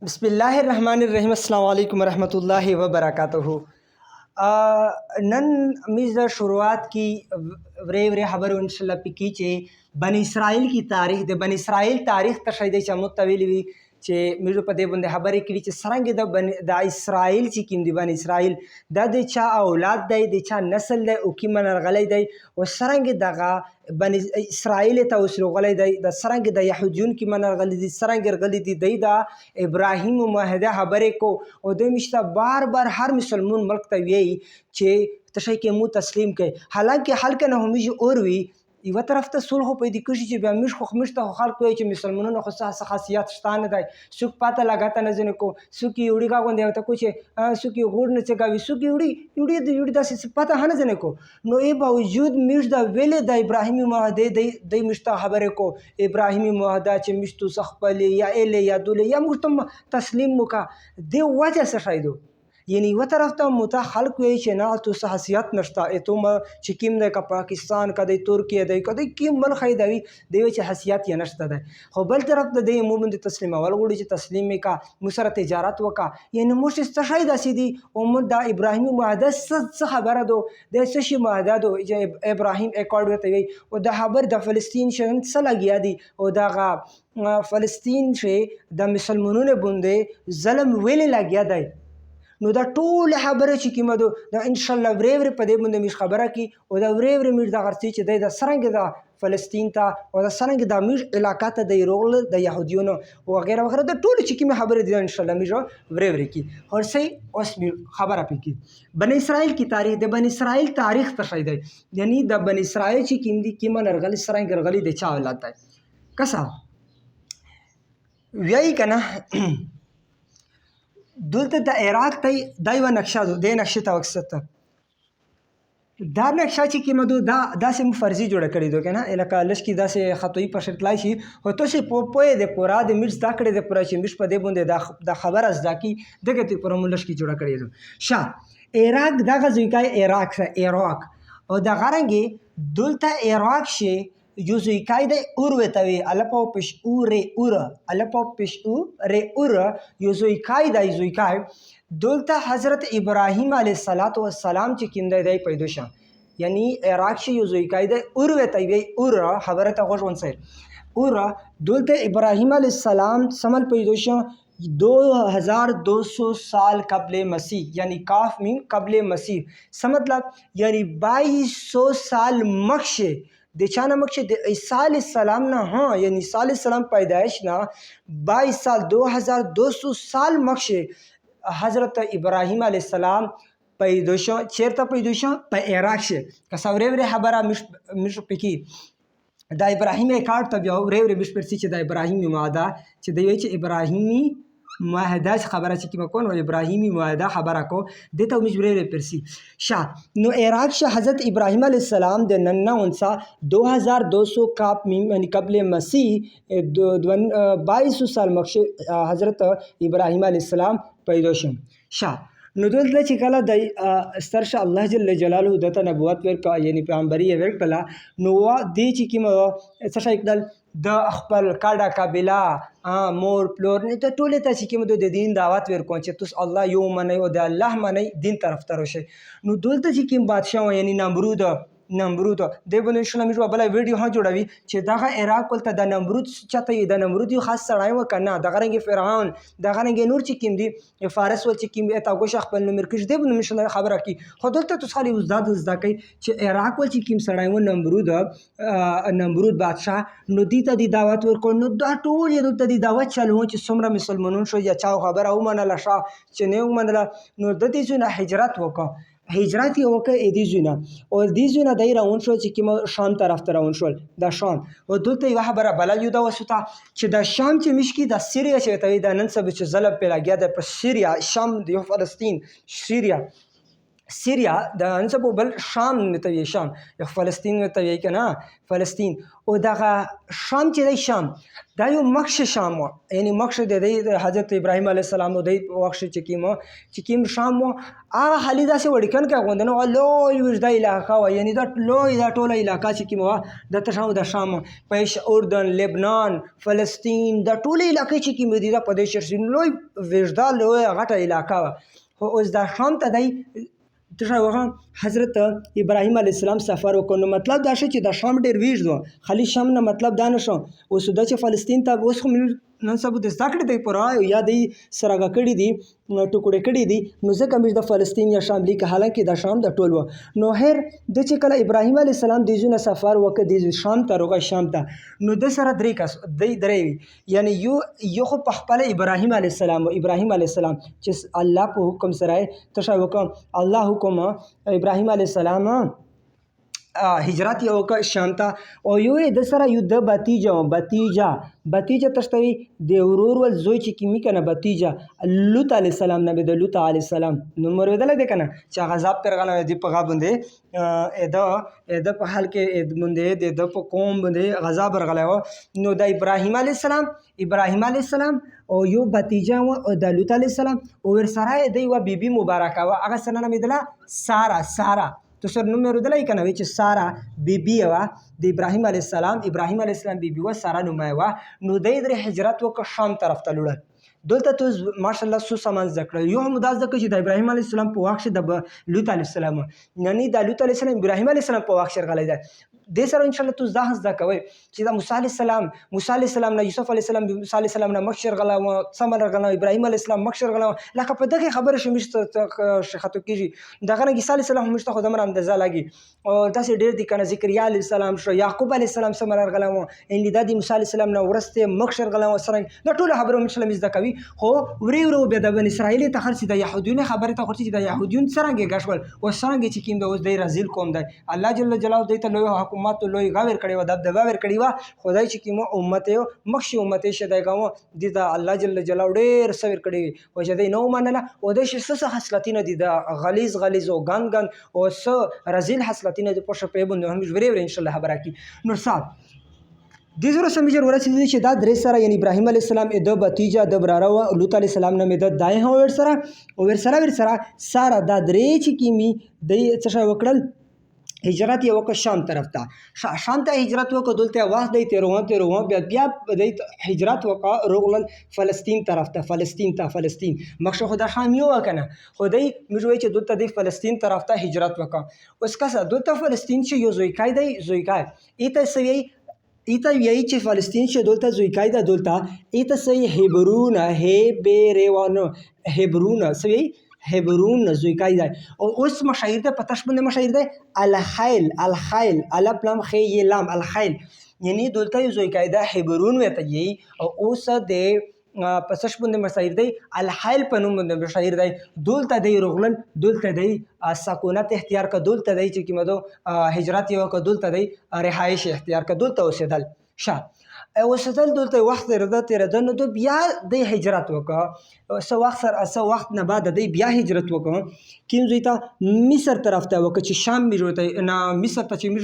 बिस्मिल्लाहिर्रहमानिर्रहीम अस्सलाम वालेकुम रहमतुल्लाहि व बरकातुहू। नन मीज़ शुरुआत की वरे वरे खबर इंशाल्लाह पिकी चे बनी इसराइल की तारीख दे बनी इसराइल तारीख तशैदे च मुतविली चे मीज़ो पदे बंदे खबर की चे सरंग द इसराइल ची किम दी बनी इसराइल दे चा औलाद दे चा नस्ल दे उकी मन गले दे व सरंग दगा बनी इसराइल ता उसरो गले दे द सरंग द यहूदियन की मन गले दी सरंग गले दी दा इब्राहिम माहदा खबरे को और मिश्ता बार बार हर मुसलमान मुल्क तवियई चे तशै के मुँह तस्लीम के हालांकि हल्के न हमीज और भी इवा तरफ त सुलह पैदा कशी चे बेमिश खो खमिश त खाल को चे मुसलमानों खो खासियत स्तान दाई सुख पाता लगाता न जने को सुकी उड़ी का गोंदे होता कुछ सुकी गुड़ न चगावी सुकी उड़ी उड़ी उड़ी दा से पता हन जने को नो ए बावजूद मिश दा वेले दा इब्राहिमी महदे दे मिश्ता खबरे को इब्राहिमी महदा चे मिश्तु सखपले या एले या दुले या मुस्तम तस्लीम मुका दे वजह से शायदो यानी व तरफ तो मुता खल्क वे ना तो हसीियत नश्ता ए तुम चिकिम दे का पाकिस्तान का दे तुर्की दे का दे किम मल खई दवी देवे चे हसीियत या नश्ता दे हो बल तरफ दे मुबंद तस्लीम अवल गुड़ी चे तस्लीम का मुसर तिजारत वका यानी मुश तशाइद सीधी उम्मद दा इब्राहिम मुहदस खबर दो दे सशी मुहदा दो इब्राहिम एकॉर्ड वे व द खबर द फ़लस्तीन शन सला गया दी ओ दा फ़लस्तीन से द मुसलमानों ने बुंदे ज़लम वेले ला गया दे नो दा टोल खबर ची कि मदो दा इंशाल्लाह वरे वरे पदे बंदे मिश खबर की और दा वरे वरे मिश दा गरती चे दा सरंग दा फ़लस्तीन ता और दा सरंग दा मिश इलाका ता दा रोल दा यहूदियों वगैरह वगैरह दा टोल ची कि मैं खबर दिया इंशाल्लाह मिश वरे वरे की और सही उस खबर आपी की बनी इसराइल की तारीख दे बनी इसराइल तारीख तशाइद यानी दा बनी इसराइल ची किमदी की मन अरगली सरंग अरगली दे चा लाता है कसा यही कना دلته د عراق ته دا یوه نقشه ده دې نقشې ته وکسته دا نقشه چې کومه ده دا داسې مو فرضي جوړه کړې ده که نه لکه لږ کې داسې خطوي په شکل تلای شي خو تاسې پوهې د پوره د میډ زده کړې د پوره چې میډ په دې باندې دا خبره زده کړي دغه ته پوره مو لږ کې جوړه کړې ده شه عراق دغه ځای کې عراق او دغه رنګې دلته عراق شي یوزویکای د اوروتوی الپاو پش اوره اوره الپاو پش اوره اوره یوزویکای د یوزویکای دولته حضرت ابراهیم علیه السلام چې کیند دی پیدا شه یعنی عراق شي یوزویکای د اوروتوی اوره خبره غوښ ونسر اوره دولته ابراهیم علیه السلام سمل پیدا شه 2200 साल कबल मसीह यानी काफ मीन कबल मसीह समझ यानी 2200 साल मक्शे देचाना मक्शे ईसा सलाम ना हाँ यानी ईसा पैदाइश ना 22 साल 2200 साल मक्शे हज़रत इब्राहिम अलैहिस्सलाम पैदोशो चेरता पैदोशो पे इराक से कसवरे वरे हबरा मिश पिकी दा इब्राहिम कार्ड तब जाओ रे रे मिश परसी दा इब्राहिम मादा चे देवे चे इब्राहिमी माहदा खबर कि कौन इब्राहिमी माहदा खबर को देता मुझे परसी शाह नो इराक शाह हज़रत इब्राहिम अलैहिस्सलाम दे नन्ना उनसा 2200 काप यानी कबल मसीह 2200 साल मक्शे हज़रत इब्राहिम अलैहिस्सलाम पैदोशम शाह नुदुल चिकला द सरश अल्लाह जल्ल जलालु दता नबुवत वर का यानी पैगंबरी वर कला नुवा दी चिकिम सरश इकदल द अखबल काडा काबिला मोर प्लोर ने तो टोले ता चिकिम दो दिन दावत वर कोचे तुस अल्लाह यो मने ओ द अल्लाह मने दिन तरफ तरोशे नुदुल चिकिम बादशाह यानी नमरूद दे बन इस्लामी जो बला वीडियो हाँ जोड़ावी चे दगा इराक कोलता द नमरूद चाहते द नमरूद यो खास सड़ाई व करना दगरेंगे फिरआउन दगरेंगे नूर चिकिम दी फारस वल चिकिम एता गोश अखबल नो मिरकश दे बन मिशल खबर की खदलता तो साली उजदा कई चे इराक वल चिकिम सड़ाई व नमरूद बादशाह नदीता दी दावत वर को नो दा टोल ये दी दावत चालू चे सुमरा मुसलमानों शो या चाव खबर औ मनला शाह चे ने मनला नो दती सुना हिजरत वका हिजरत वका एदीजुना और दीजुना दायरा उनशो कि शाम तरफ तरह उनशो द शाम और दुलते वह बरा बला युदा वसुता च द शाम च मिशकी द सीरिया च तवी द ननसब च जलब पे गया द सीरिया शाम द फ़लस्तीन सीरिया سیریا د انسبو بل شام ته وی شام فلسطین ته وی کنه فلسطین او دغه شام چې دی شام دا یو مخش شام و یعنی مخش د حضرت ابراهیم علیه السلام د وخت چې کیم شام و هغه حالي داسې وړکن کې غوندنه لوی وجدا علاقه و یعنی دا لوی دا ټوله علاقه چې کیم و د تشاو د شام پېش اردن لبنان فلسطین دا ټوله علاقه چې کیم دي دا په دې شرسین لوی وجدا لوی غټه علاقه و خو اوس دا شام ته دی تشاوغه حضرت ابراهیم علیه السلام سفر وکړ نو مطلب دا شو چې د شام ډیر ویژ و خالی شام نه مطلب دا نشو اوس د چې فلسطین ته اوس خو نن سبا د زده کړې دی پوره یا دی سرګه کړي دي ټوکړې کړي دي نو ځکه موږ د فلسطین یا شام لیکه حالانکه د شام د ټول و نو هر د چې کله ابراهیم علیه السلام د زونه سفر وکړ د شام ته روغه شام ته نو د سره درې کس درې یعنی یو خو په خپل ابراهیم علیه السلام چې الله په حکم سره تشا وکړ الله حکم ابراهیم علیه السلام هجرت یو وکړ شام ته او یو د سره یو د بتیجه تشتوي د ورور ول زوی چې کیمی کنه بتیجه لوط علیه السلام نه د لوط علیه السلام نو مرودل دی کنه چې غذاب تر غنه دی په غابندې ادا په حال کې مونږ د په قوم باندې غذاب ورغلو نو د ابراهیم علیه السلام او یو بتیجه او د لوط علیه السلام او ور سره دی و بیبي مبارکه و هغه سره نه مدله سارا تو سر نوم مې رودلای کنه چې سارا بیبي وا د ابراهیم علیه السلام بیبي وا سارا نوم نو د هجرت وک شام طرف ته لړل دلته تو ماشاءالله سو سامان ذکر یو هم داس د چې د ابراهیم علیه السلام په واخ د لوط علیه السلام یعنی د لوط علیه السلام ابراهیم علیه السلام په واخ شرغلای ده د سره ان شاء الله تو ځه زده کوي چې د موسی علیه السلام نه یوسف علیه السلام موسی علیه السلام نه مخشر غلا او سمر غلا ابراهیم علیه السلام مخشر غلا لکه په دغه خبره شمشته شخاتو کیږي دغه نه عیسی علیه السلام مشته خدامر اندازه لګي او تاسو ډیر دي کنه زکریا علیه السلام شو یعقوب علیه السلام سمر غلا ان د موسی علیه السلام نه ورسته مخشر غلا سره د ټول خبره ان شاء الله زده کوي خو ورو به د بن اسرائیل ته خرڅ د يهودیون خبره ته خرڅ د يهودیون څنګه غشول او څنګه چې کیم د اوس د رزیل کوم دی الله جل جلاله د ته لوی حکومت لوی غاور کړي و دبدبه ور کړي و خدای چې کیم امت مخشي امت شه د کوم د الله جل جلاله ډیر سویر کړي و چې د نو منله او د شسه حسلتینه د غلیظ او ګن او س رزیل حسلتینه د پښه په بند هم ورې ان شاء الله خبره کی نور صاحب د زړه سمجر ورسېدل چې دا درې سره یعنی ابراهیم علیه السلام د بتیجه د براره او لوط علیه السلام نه د دای هو ور سره ساره دا درې چې کیمی د څه وکړل هجرت یو وک شام طرف ته شام ته هجرت وک دلته وخت دی تیروان بیا د هجرت وک رغلل فلسطین طرف ته فلسطین مخشه خدا شام یو کنه خدای مجوي چې دلته د فلسطین طرف ته هجرت وک اوس کسه دلته فلسطین چې یو زویکای ایته سوی ایتا یही چې فلسطین چې دلته زویکای ده دلته ایتا سوی هبرون هبرون زویکای ده او اوس مشاهیر ده پتاش باندې مشاهیر ده الخیل الپلم خی لام الخیل یعنی دلته زویکای ده هبرون وته یی او اوس د پسش باندې مشاهیر دی الحیل په نوم باندې مشاهیر دی دلته دی رغلن دلته دی سکونت اختیار کا دلته دی چې کیمدو هجرت یو کا دلته دی رهایش اختیار کا دلته اوسېدل اوسېدل دلته وخت تیرده نو بیا د هجرت وکړه سو وخت نه بعد دی بیا هجرت وکړه کیم زیتا مصر طرف ته وکړه چې شام می جوړته نه مصر ته چې می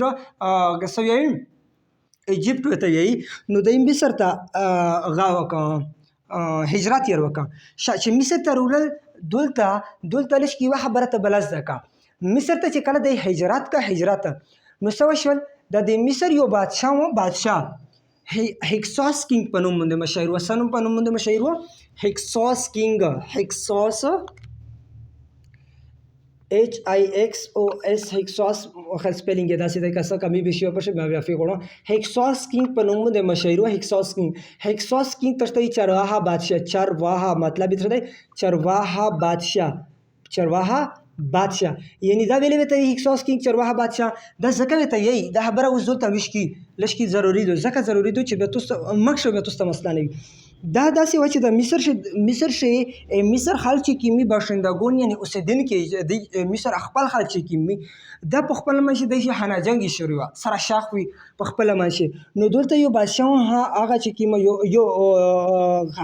غسوی ایجپت وته یی نو د مصر ته غا وکړه هجرت یې وکړه چې مصر ته رول دلته لش کی خبره ته بلز دکا مصر ته چې کله د هجرت نو سو شول د مصر یو بادشاه هکساس کینګ په نوم باندې مشهور و سنوم په نوم باندې مشهور و هکساس هکساس خل سپیلینګ دا سیده کسه کمی بشي په شی بیا فی غوړو هکساس کینګ په نوم باندې مشهور و هکساس کینګ تشته چرواها مطلب تر دی چرواها بادشاه یعنی دا ویلې ته هکساس کینګ چرواها بادشاه دا زکه ته یی دا خبره اوس دلته وشکی لشکي ضروری دو زکه ضروری دو چې به تاسو مخشه به تاسو مسله نه دا داسې و چې د مصر خلک چې کیمی باشندگان یعنی اوسیدونکي د مصر خپل خلک چې کیمی دا په خپل منځ د حنا جنگي شروع سره شاخ وي په خپل منځ نو دلته یو بادشاه هغه چې کیمی یو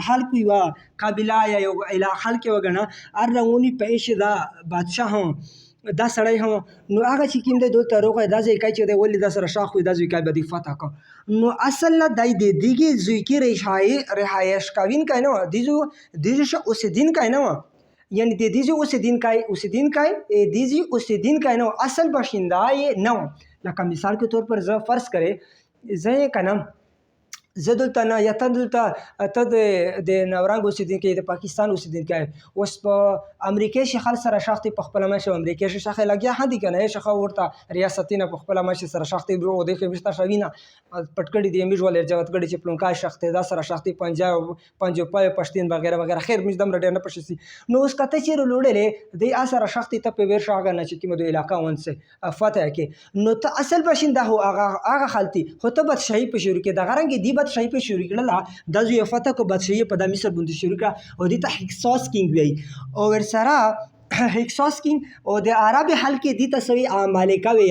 خلک وي قبیله یا یو علاقه خلک وګڼه ار رنګونی پېښ دا بادشاه دا سړی هم نو هغه چې کوم دی دلته روغی دا ځای کوي چې دی ولې دا سره شاخ وي دا ځای کوي به دې فتح کړه نو اصل نه دی د دغې ځای کې رهایش کوونکی نه و دیجو شه اوسېدونکی نه و یعنی د دیجی اوسېدونکی نه و اصل باشنده یې نه و لکه مثال کے طور پر زه فرض کرې زه یې کنم زه دلته نه یا ته دلته ته د نورنګ اوسېدونکی د پاکستان اوسېدونکی اوس په امریکې شخل سره شاخ دی په خپله مشه امریکې شاخه لګیا هم دي که نه شخه ورته ریاستي نه په خپله مشه سره شاخ دی او دی خو مشته شوي نه پټ کړي دي مېژ ولې جوت کړي چې پلونکای شاخ دی دا سره شاخ دی پنجاب پښتین وغیره وغیره خیر مش دم ډېر نه پښې سي نو اوس کته چیرې لوړلې دی سره شاخ دی ته په ویر شاګه نه چې کومه د علاقه ونسه فتح کې نو ته اصل باشنده هو هغه خالتي خو ته بادشاهي په شروع کې د غرنګ دی بادشاهي په شروع کړله دا زوی فتح کو بادشاهي په د مصر باندې شروع کړه او دې ته هکساس کینګ وی او ورسره هکساس کینګ او د عرب حل کې دې ته سوي عمالقه وی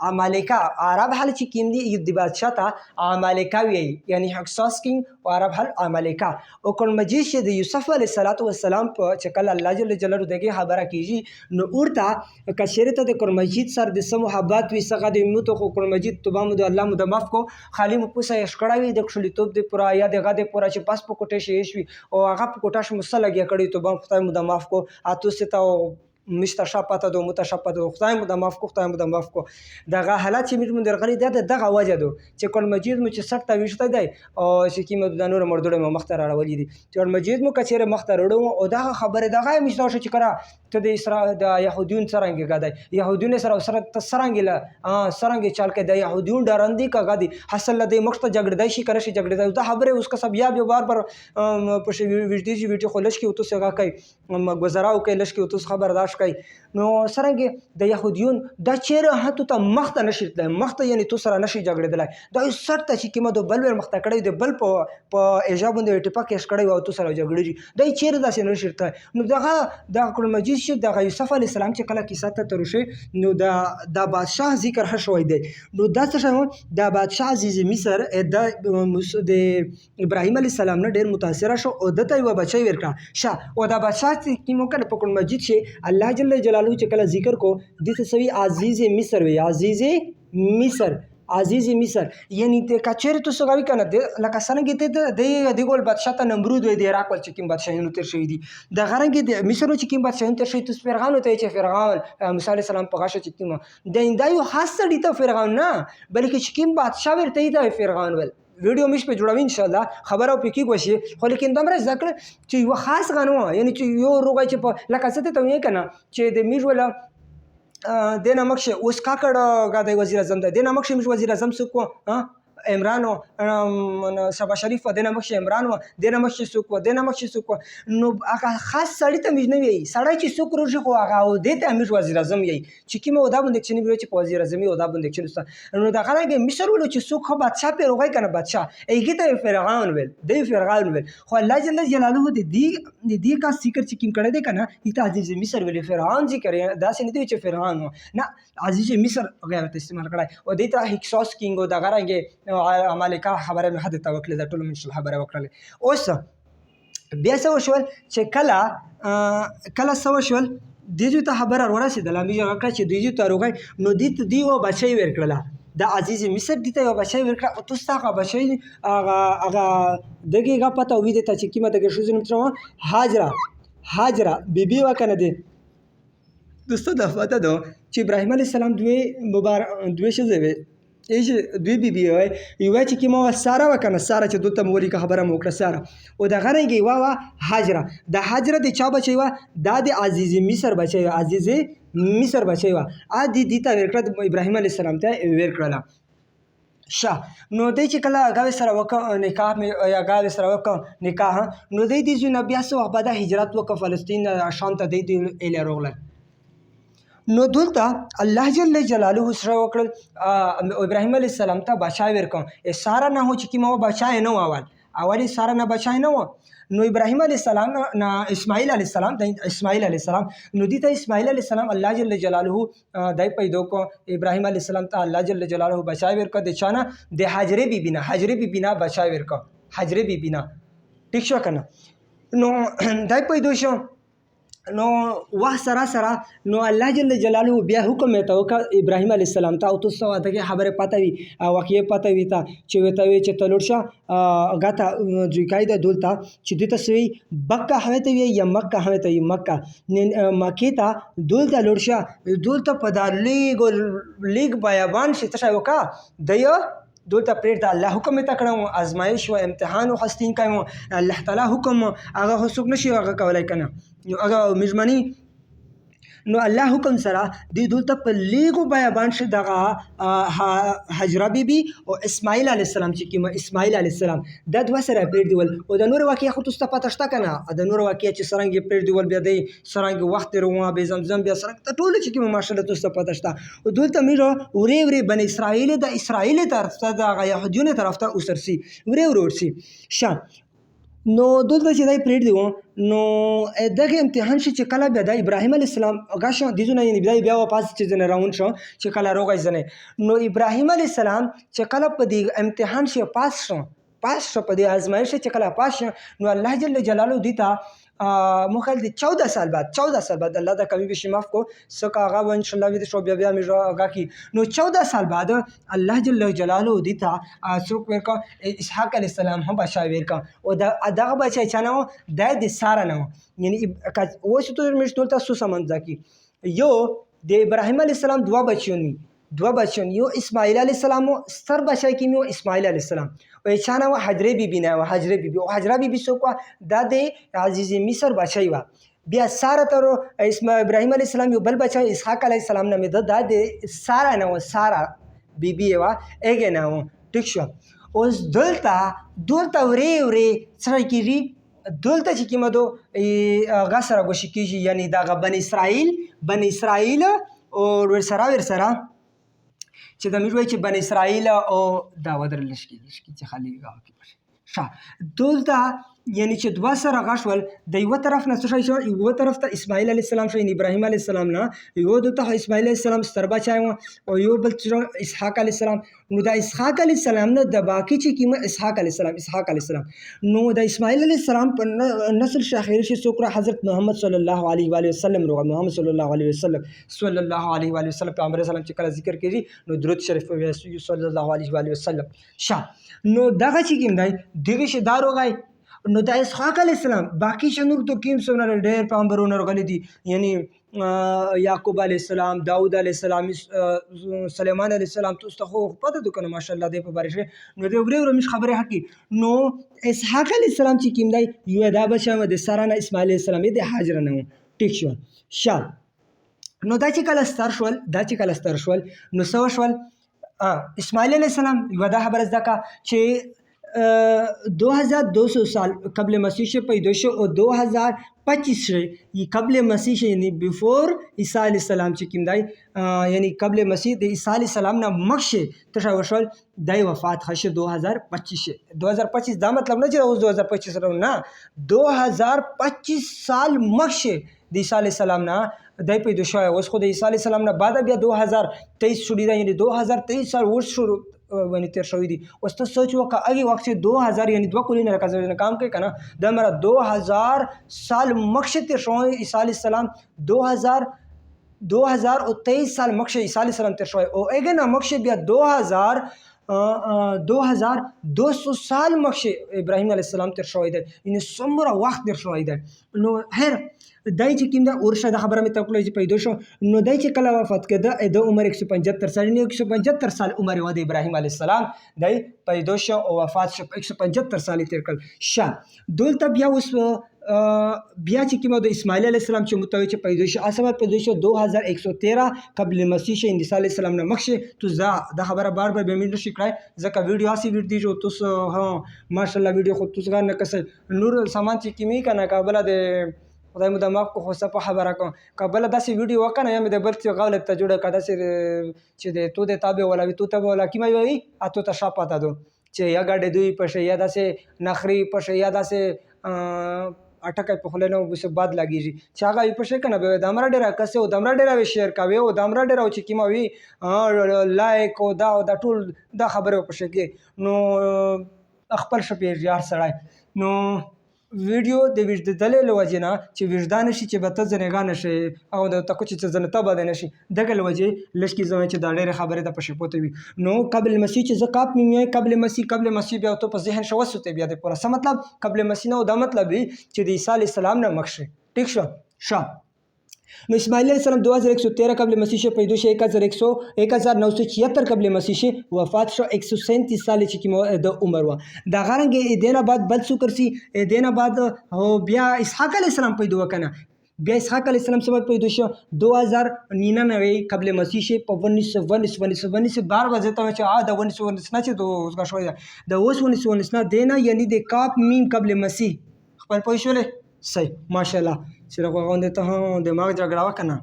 عمالقه عرب حل چې کوم دي د بادشاه ته عمالقه وی یعنی هکساس کینګ او عرب حل عمالقه او قرآن مجید چې د یوسف علیه السلام په چې کله الله جل جلاله دغه خبره کیږي نو ورته کشره ته د قرآن مجید سره د سم محبت وي څنګه د موته خو قرآن مجید توبه مو د الله مو د معاف کو خالی مو پوسه یشکړه وي د خپل توپ د پورا یا دغه د پورا چې پاس په کوټه شي شي او هغه په کوټه ش مسلګي کړي توبه خدای مو د معاف کو اته ستا مستشفته دو متشفته خدای مو د معاف کو خدای مو د معاف کو دغه حالت چې موږ درغلي دغه وجه دو چې قرآن مجید مو چې سټ وشته دی او چې کیمه د نور مردوړې مو مختار راولې دي چې قرآن مجید مو کچېره مختار وړو او دغه خبره دغه مشته چې کړه ته د اسرائیل د يهوديون څنګه غاډي يهوديون سره څنګه لا څنګه چال کې د يهوديون ډارندي کا غاډي حاصل د مخته جګړه شي کړه شي جګړه دا خبره اوس کا سب یا به بار بار په ویډیو خلش کې اوتو څنګه کوي گزاراو کې لش کې اوتو خبرداشت کوي نو څنګه د يهوديون د چیرې هاتو ته مخته نشیته مخته یعنی تو سره نشي جګړه دا سټ چې کیمه د بل ور مخته کړي د بل په ایجاب د ټپا کې کړي او تو سره جګړه د چیرې داسې نشیته نو دغه د قرآن مجید چې د یوسف علیه السلام چې کله کیسه ته ترشه نو د بادشاه ذکر هر شوی دی نو دا څه د بادشاه عزیز مصر د ابراهیم علیه السلام نه ډیر متاثر شو او دته یو بچی ورکړه شه او دا بادشاه چې کیمو کړه په قرآن مجید چې الله جل جلاله چې کله ذکر کو د څه سوي عزیز مصر وی عزیز مصر یعنی د کچېره تو سګاوي کنه لکه څنګه ته د ګول بادشاه ته نمرود وي د عراق ول چې کوم بادشاهینو تر شوی دي د غرنګ د مصر چې کوم بادشاهینو تر شوی ته فرعون ته چې فرعون موسی علیه السلام په غاښه چې کوم د اندایو خاص سړی ته فرعون نه بلکې چې کوم بادشاه ورته دی فرعون ول ویډیو مش په جوړوي ان شاء الله خبره او پکې وشي خو لیکن دمر ذکر چې یو خاص غنو یعنی چې یو روغه چې په لکه څه ته وایي کنه چې د میژ ولا د نمکش اوس کاکړ غاده وزیر اعظم د نمکش مش وزیر اعظم سکو عمران و شبا شریف و د نمکش عمران و د نمکش سکو د نمکش سکو نو هغه خاص سړی ته مجنه وي سړی چې سکو روشي خو هغه او د امیر وزیر اعظم یي چې کیمه ودا باندې چې نیو چې وزیر اعظم ودا باندې چې نو دا غره مصر ولو چې سکو بادشاہ په روغی کنه بادشاہ ایګی ته فرعون ول د فرعون ول خو الله جل جلاله د دې کا ذکر چې کیم کړه دې کنه د عزیز مصر ول فرعون ذکر دا سن دي چې فرعون نه عزیز مصر غیر استعمال کړه او د ته هکساس کینګ دا غره عمالقه خبره مې حد ته وکړه د ټولو منشل خبره وکړه اوس بیا څه وشول چې کله څه وشول دیجو ته خبره ورسېدله مې وکړه چې دیجو ته روغی نو دی و بچی ورکړله د عزیز مصر دي ته یو بچی ورکړه او تاسو هغه بچی هغه دغه پته وې ته چې کیمه دغه شوزن تر هاجره بیبي وکنه دي دوستو د پته دو چې ابراهیم علیه السلام دوی شزه ایش دوی بیبي وای یو چې کیمه ساره وکنه ساره چې دلته موري که خبره مو کړه ساره او د غرنګي وا هاجره د هاجره د چا بچي وا د عزیز مصر بچي عزیز مصر بچي وا ا دي ته ورکړه ابراهیم علیه السلام ته ورکړه شاه نو دی چې کله هغه سره وکړه نکاح مې یا هغه سره وکړه نکاح نو دی د نبی سو بعد هجرت وکړه فلسطین شام ته دی اله روغله نو دلته الله جل جلاله سره وکړل ابراهیم علیه السلام ته بچای ورکړ ساره نه هو چې کیمه بچای نه اولی ساره نه بچای نه و نو ابراهیم علیه السلام نه اسماعیل علیه السلام نو دي ته اسماعیل علیه السلام الله جل جلاله دای پیدا کو ابراهیم علیه السلام ته الله جل جلاله بچای ورکړ د چانه د حجره بی بنا بچای ورکړ حجره بی بنا ٹھیک شو کنه نو دای پیدا شو نو وخت سره سره نو الله جل جلاله بیا حکم ته وکړ ابراهیم علیه السلام ته او تاسو ته دغه خبره پته وي او واقعي پته وي ته چې ورته وي چې ته لوړ شه هغه ته ځویکای د دلته چې دوی ته سوی بکه هغې ته وي یا مکه هغې ته وي مکه مکې ته دلته لوړ شه دلته په دا لیږ بیابان شي څه شی وکړه دی دلته پرېږده الله حکم یې ته کړی ازمایش و امتحان واخیستین کوي الله تعالی حکم هغه خو څوک نشي هغه کولی که نه نو هغه میزباني نو الله حکم سره دوی دلته په لیږو بیابان شي دغه حجره بیبي او اسماعیل علیه السلام چې کوم اسماعیل علیه السلام دا دوه سره پرېږدول او د نورو واقعه خو تاسو ته پته شته که نه د نورو واقعه چې څرنګه یې پرېږدول بیا دی څرنګه وخت تېر وه بې زمزم بیا څرنګه د ټولو چې کومه ماشاءالله تاسو ته پته شته او دلته موږ ورې ورې بن اسرائیل د اسرائیل طرف ته د هغه یهودیونو طرف ته اوسرسي ورې ورې ورسي ښه نو دلته چې دی پرېږدي نو دغه امتحان شي چې کله بیا د ابراهیم علیه السلام هغه شو دیزونه یعنې بیا واپس چې ځنې راون شو چې کله روغی ځنې نو ابراهیم علیه السلام چې کله په دې امتحان شي پاس شو په دې آزمایش چې کله پاس شو نو الله جل جلاله دوی ته مخل د 14 سال بعد الله دا کمی بشی معاف کو سکا آغا و انشاءاللہ ویدی شو بیا میرا آغا کی نو 14 سال بعد اللہ جل جلالہ دیتا سوک ورکا اسحاق علیہ السلام هم بچا ورکا و دا بچا چانا ہو دا دی سارا نو یعنی وہ تو مش دولتا سو سمند کی یو د ابراهیم علیه السلام دوه بچیون یو اسماعیل علیه السلام ستر بچی کې میو اسماعیل علیه السلام او چانه و حجره بیبی نه و حجره بیبی څوک دا د عزیز مصر بچی و بیا ساره تر ابراهیم علیه السلام یو بل بچی اسحاق علیه السلام نه دا د ساره نه و ساره بیبی و اګه نه و ټیک شو اوس دلته ورې سره کېږي دلته چې کومه دو هغه سره ګوشي کېږي یعنی دغه بن اسرائیل او ورسره چې د موږ وایي چې بن اسرائیل او دا ودرل لشکي چې خالي دلته یعنی چې دوه سره غږ شول د یوه طرف نه څه شی شو یوه طرف ته اسماعیل علیه السلام شو یعنې ابراهیم علیه السلام نه یو دلته اسماعیل علیه السلام ستر بچی و او یو بل اسحاق علیه السلام نو د اسحاق علیه السلام نه د باقي چې کومه اسحاق علیه السلام نو د اسماعیل علیه السلام په نسل شاخیر شي څوک حضرت محمد صلی الله علیه و وسلم محمد صلی الله علیه وسلم پیغمبر اسلام چې کله ذکر کېږي نو درود شریف وایي صلی الله علیه و وسلم نو دغه چې کوم دی دغه شي دا روغی نو د اسحاق علیه السلام باقي شنور تو کیم څومره ډېر پیغمبرونه راغلي دي یعنی یعقوب علیه السلام داود علیه السلام سلیمان علیه السلام تاسو ته خو پته ده که نه ماشاءالله دی په باره نو دی ورې مش خبرې حقي نو اسحاق علیه السلام چې کوم دی یو دا بچی و د ساره نه اسماعیل علیه السلام د هاجره نه و ټیک شو نو دا چې کله ستر شول نو څه وشول اسماعیل علیه السلام یوه دا خبره زده کړه چې 2200 سال قبل مسیح سے پیدا شو اور 2025 سے یہ قبل مسیح سے یعنی بیفور عیسیٰ علیہ السلام چې کوم دی یعنی قبل مسیح د عیسی علیہ السلام نه مخکې ته وشول دی وفات خشه 2025 دا مطلب نه چې اوس 2025 سره نه 2025 سال مخکې د عیسی علیہ السلام نه دی پیدا شوی اوس خو د عیسی علیہ السلام نه بعد بیا 2023 شروع دی یعنی 2023 سال اوس شروع ونی تیر شوی دی اوس ته سوچ وکړه هغې وخت چې 2000 یعنی دوه کلونه لکه زه کام کوي که نه دا مره 2000 سال مخکې تیر شوی عیسی علیه السلام 2023 سال مخکې عیسی علیه السلام تیر شوی او هغې نه مخکې بیا 2200 سال مخکې ابراهیم علیه السلام تیر شوی دی یعنی څومره وخت تیر شوی دی نو خیر دای چې کوم دا ورشه د خبره مې ته وکړه چې پیدا شو نو دای چې کله وفات کېده د عمر 175 سال نه 175 سال عمر و د ابراهیم علیه السلام دای پیدا شو او وفات شو 175 سال تیر کړ دلته بیا اوس بیا چې کوم د اسماعیل علیه السلام چې متوي چې پیدا شو اسمه پیدا شو 2113 قبل مسیح شه عیسی علیه السلام نه مخکې تو دا خبره بار به مې نشي کړای ځکه ویډیو اسی ویډیو تاسو ماشاءالله ویډیو خو تاسو نه کسه نور سامان چې کیمی کنه قابل د خدای مو د ماف کو خو په خبره کوم قبل داسې ویډیو وکنه یا مې د بل څه غلط ته جوړه کړه چې د تو د تابع ولا وی تو ته ولا کیما وی اته ته شاپه تا دو چې یا ګاډه دوی پښه یا داسې نخري پښه یا داسې اټکای په خلنو بس باد لګیږي چې هغه پښه کنه به د امر ډیره کسه او د امر ډیره شیر کوي او د امر ډیره چې کیما وی لایک او دا ټول دا خبره پښه کې نو خپل شپې یار سړای نو ویډیو د وجدلې له وجې نه چې وجدان شي چې به ته ځنېغا نه شي او د تکو چې ځنه ته به نه شي دغه له وجې لږ کې زما چې دا ډېرې خبرې د پشي پوته وي نو قبل مسیح چې زه کاپ مې قبل مسیح بیا ته په ذهن شو وسوته بیا د پوره څه مطلب قبل مسیح نه دا مطلب وي چې د عیسی علیه السلام نه مخ شي ٹھیک شو نو اسماعیل علیہ السلام 2113 قبل مسیح سے پیدو شے 1976 قبل مسیح سے وفات شو 137 سال چې د عمر و دا غرنګ دینا بعد بل څو کرسي دینا بعد بیا اسحاق علیہ السلام پیدو وکنه بیا اسحاق علیہ السلام سے پیدو شو 2099 قبل مسیح سے 1919 بار وځته چې دا 1919 نه چې اوس کا شوی دا اوس 1919 نه دینا یعنی د کاپ میم قبل مسیح خپل پوښولې صحیح ماشاءالله چې راغونډه ته دماغ جګړه وکنه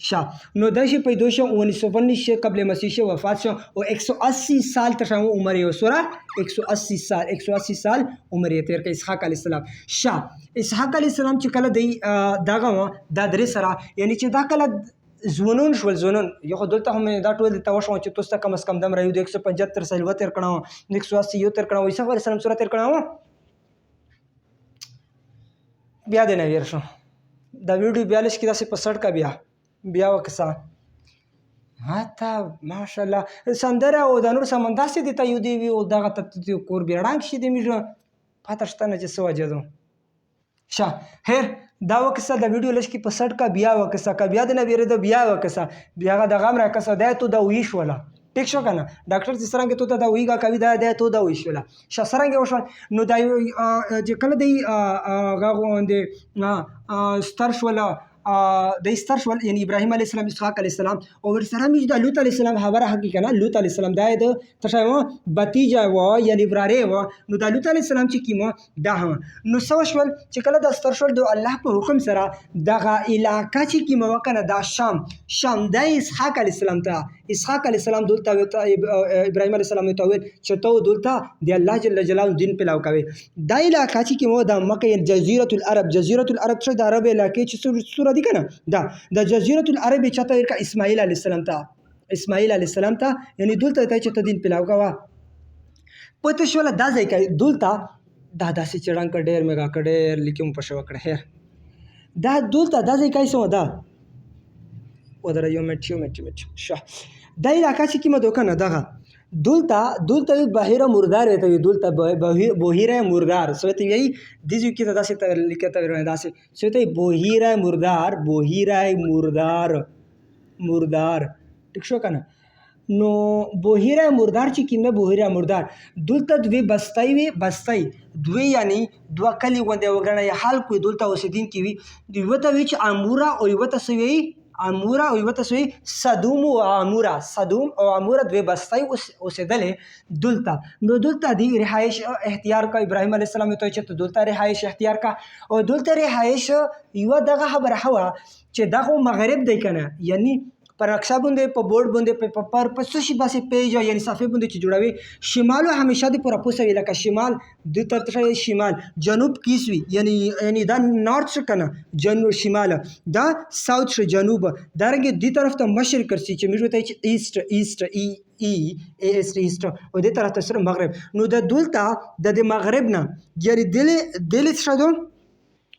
شا نو دشي پیدا شو 1919 قبل مسیح سے وفات شو او 180 سال تر عمر یې وسوره 180 سال عمر یې تیر کې اسحاق علیه السلام شا اسحاق علیه السلام چې کله دی داغه دا درې سره یعنی چې دا کله زونون یو دلته هم دا ټول د توشو چې تاسو کم از کم دم رايو 175 سال وتر کړه 180 یو تر کړه عیسی علیه السلام سورته تر کړه بیا د نویر شو دا ویډیو 42 کې داسې په سړ کا بیا وکسا هاته ماشاءالله سندره او د نور سامان داسې دي ته یو دی او دغه ته کور بیړانګ شي دی میږه پاتشتنه چې سو وجدو شا هر دا وکسا د ویډیو لږ کې په سړ کا بیا وکسا د نویر د بیا وکسا بیا د غم را کسا د ته د ویش ولا ټیک شو کنه ډاکټر چې څنګه ته دا ویګه کوي دا ته دا ویشولا ش څنګه وشو نو دا چې کله دی غوندې ستر شولا د ستر شول یعنی ابراهیم علیه السلام اسحاق علیه السلام او ورسره مې د لوط علیه السلام خبره حقیقت نه لوط علیه السلام دا د تشایو بتیجا و یعنی براره و نو د لوط علیه السلام چې کیمو دا هم نو سو شول چې کله د ستر شول د الله په حکم سره دغه علاقه چې کیمو وکنه دا شام د اسحاق علیه السلام ته اسحاق علیه السلام دلته ابراهیم علیه السلام ته ویل چې ته دلته د الله جل جلاله دین پلاو کوي دا علاقه چې کیمو د مکه جزیره العرب چې د عرب علاقې چې سورہ دی کنه دا د جزیره العرب چاته ورکا اسماعیل علیه السلام ته یعنی دلته ته چې دین پلاو کوا پته شول دا ځای کې دلته دا داسې چړنګ ډېر میگا ډېر لیکم په شو کړه هر دا دلته دا ځای کې سو دا ودر یو مټ شه دا علاقه چې کیمه دوکنه دغه دلته بهیره مردار وته دلته بهیره مردار سوته یی دیږي کې داسې ته لیکته ورنه داسې سوته بهیره مردار ټیک شو کنه نو بهیره مردار چې کیمه بهیره مردار دلته دوی بستای دوی یعنی دوه کلی غونډه وګڼه حال کوی دلته اوسیدین کی وی دوی ته وی چې امورا او وته سوی امورا او وته سوی صدوم او امورا دوی بستای اوسیدلې دلته نو دلته دی رهایش اختیار کا ابراهیم علیه السلام ته چې دلته رهایش اختیار کا او دلته رهایش یو دغه خبره هوا چې دغه مغرب دی کنه یعنی پر نقشه باندې په بورډ باندې پر پسوشي باسي پیج یعنی صفحه باندې چې جوړوي شمال همیشه د پورا پوسوي لکه شمال د طرف شمال جنوب کیسوي یعنی دا نارت کنه جنوب شمال دا ساوث جنوب درنګ دی طرف ته مشرق کرسي چې موږ ته ایست او دې طرف ته سره مغرب نو د دلته د مغرب نه یعنی دل شدو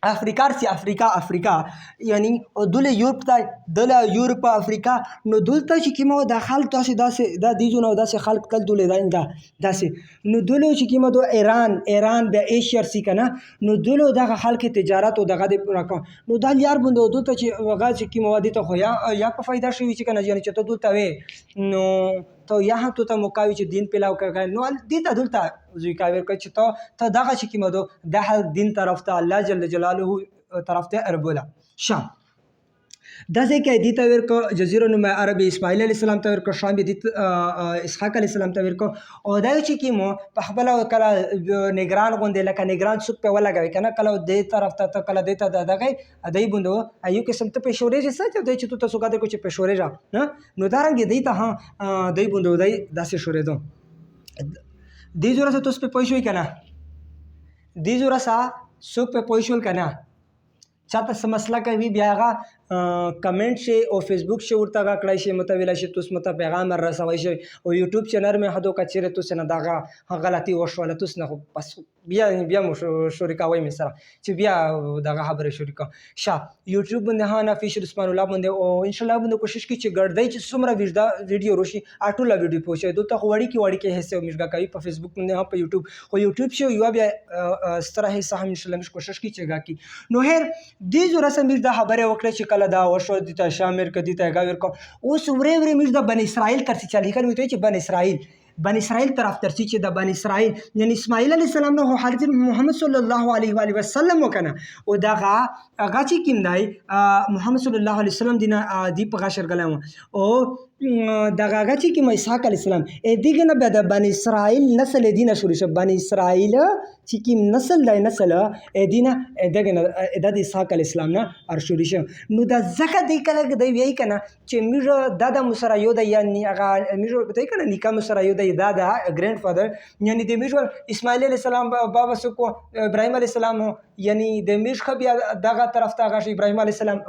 افریقا یعنی دل یورپ ته دل یورپ افریقا نو دلته چې کیمه د خلک تاسو داسې د دیجو نو داسې خلک تل دل داسې نو دل چې کیمه د ایران د ایشیا سی کنه نو دل دغه خلک تجارت او دغه راکو نو د یار بوند دلته چې وغا چې کیمه ودی ته خو یا په فائدہ شي چې کنه یعنی چې ته دلته وې نو تو यहाँ تو مقاوی چې دین پلاو کوي نو دې ته دلته زوی کاوی کوي چې ته دغه چې کیمه دو د دین طرف ته الله جل جلاله طرف ته اربولا شام داسې کې دې ته ورکو جزیره نما عربي اسماعیل علیه السلام ته ورکو شام دې اسحاق علیه السلام ته ورکو او دا چې کیمو په خپل کله نگران غوندې لکه نگران څوک په ولګوي کنه کله دې طرف ته کله دې ته دغه ادای بوندو ایو کې سم ته په شورې سره چې تو تاسو کاته کوچ په شورې را نو دارنګ دې ته دای بوندو دای داسې شورې دو دې جوړه ته تاسو په پوښوي کنه دې جوړه سا څوک په پوښول کنه چاته سم مسله کوي بیا هغه کمنټ شي او فیسبوک شي ورته کړای شي متویل شي تاسو مت پیغام رسوي شي او یوټیوب چینل مې هدو کچره تاسو نه دغه غلطي وشوله تاسو نه بس بیا مو شریکوي مې سره چې بیا دغه خبرې شروع کوم. یوټیوب باندې ها نافیش عثمان الله باندې او ان شاء الله باندې کوشش کوي چې ګړدی چې څومره ویډیو روشي ټوله ویډیو پوښي دلته خو وړي کې حصه مشګه کوي په فیسبوک باندې هم په یوټیوب خو یوټیوب شو یو بیا ستره حصہ هم ان شاء الله مش کوشش کوي چې گاکی نو هر دې زوره سم دا خبره وکړه چې کله دا وشو د تا شامل کدي ته گاور کو اوس ورې مش د بن اسرائیل ترڅ چالي کړي وي چې بن اسرائیل طرف ترڅ چې د بن اسرائیل یعنی اسماعیل علیه السلام نو حضرت محمد صلی الله علیه و آله وسلم وکنه او دغه هغه چې کیم دی محمد صلی الله علیه وسلم دی په غشر غلام او دغه هغه چې کیم اسحاق علیه السلام دغه نه به د بن اسرائیل نسل دینه شروع شو. بن اسرائیل چې کیم نسل دی نسل دینه دغه نه د اسحاق علیه السلام نه ار شروع شو. نو د زکه دی کله دی وی کنه چې میږه د مسره یو د یعنی هغه میږه ته کنه نیکه مسره یو د دا ګرینډ فادر یعنی د میږه اسماعیل علیه السلام بابا سکو ابراهیم علیه السلام یعنی د میږه بیا دغه طرف ته غش ابراهیم علیه السلام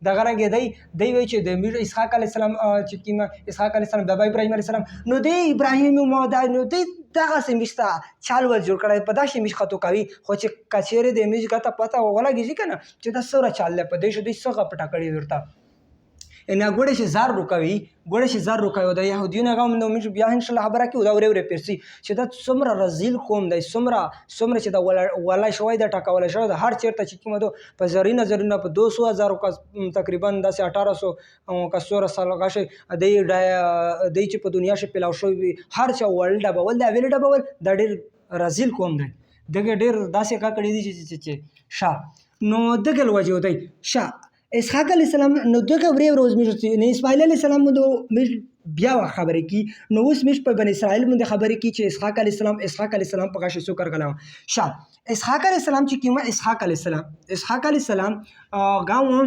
دغه رنګ دی وی چې د میږه اسحاق علیه السلام چې اسحاق علیه السلام بابا ابراهیم علیه السلام نو دی ابراهیم مودا نو دی دغه سمشتا چال ول جوړ کړی په داسې مش خطو کوي خو چې کچېره د میږ غته پته ولګیږي کنه چې دا سره چال په دې شو دې څنګه پټه کړی ورته ان ګوړې شي زار روکوي د يهوديونو غو نو مش بیا ان شاء الله خبره کې دا ورې پرسي چې دا څومره رزیل قوم دی څومره چې دا ولا شوی د ټاکول شوی د هر چیرته چې کومه په زرینه په 200,000 کا تقریبا 1800 کا 16 سال غاشه د چې په دنیا شي پلاو شوی هر چا ولډه بول د ډېر رزیل قوم دی دغه ډېر داسې کا کړی دي چې نو دغه وجه دی اسحاق علیه السلام نو دغه ورځ مې نه اسماعیل علیه السلام نو بیا خبرې کی نو اوس مش په بن اسرائیل باندې خبرې کی چې اسحاق علیه السلام په غاښ شکر غلام اسحاق علیه السلام چې کیما اسحاق علیه السلام غاو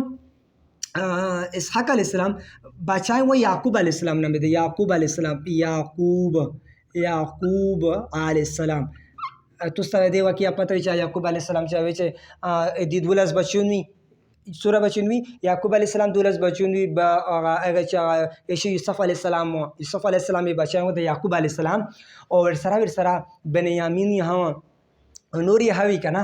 اسحاق علیه السلام بچای و یعقوب علیه السلام نام دی یعقوب علیه السلام تو سره دی واقعیا پته چې یعقوب علیه السلام چې د دولس بچونی سوره بچونوي یعقوب علیه السلام دولس بچونوي هغه چې یوسف علیه السلام بچیان د یعقوب علیه السلام او ورسره بنیامین هم نور یې هوي کنه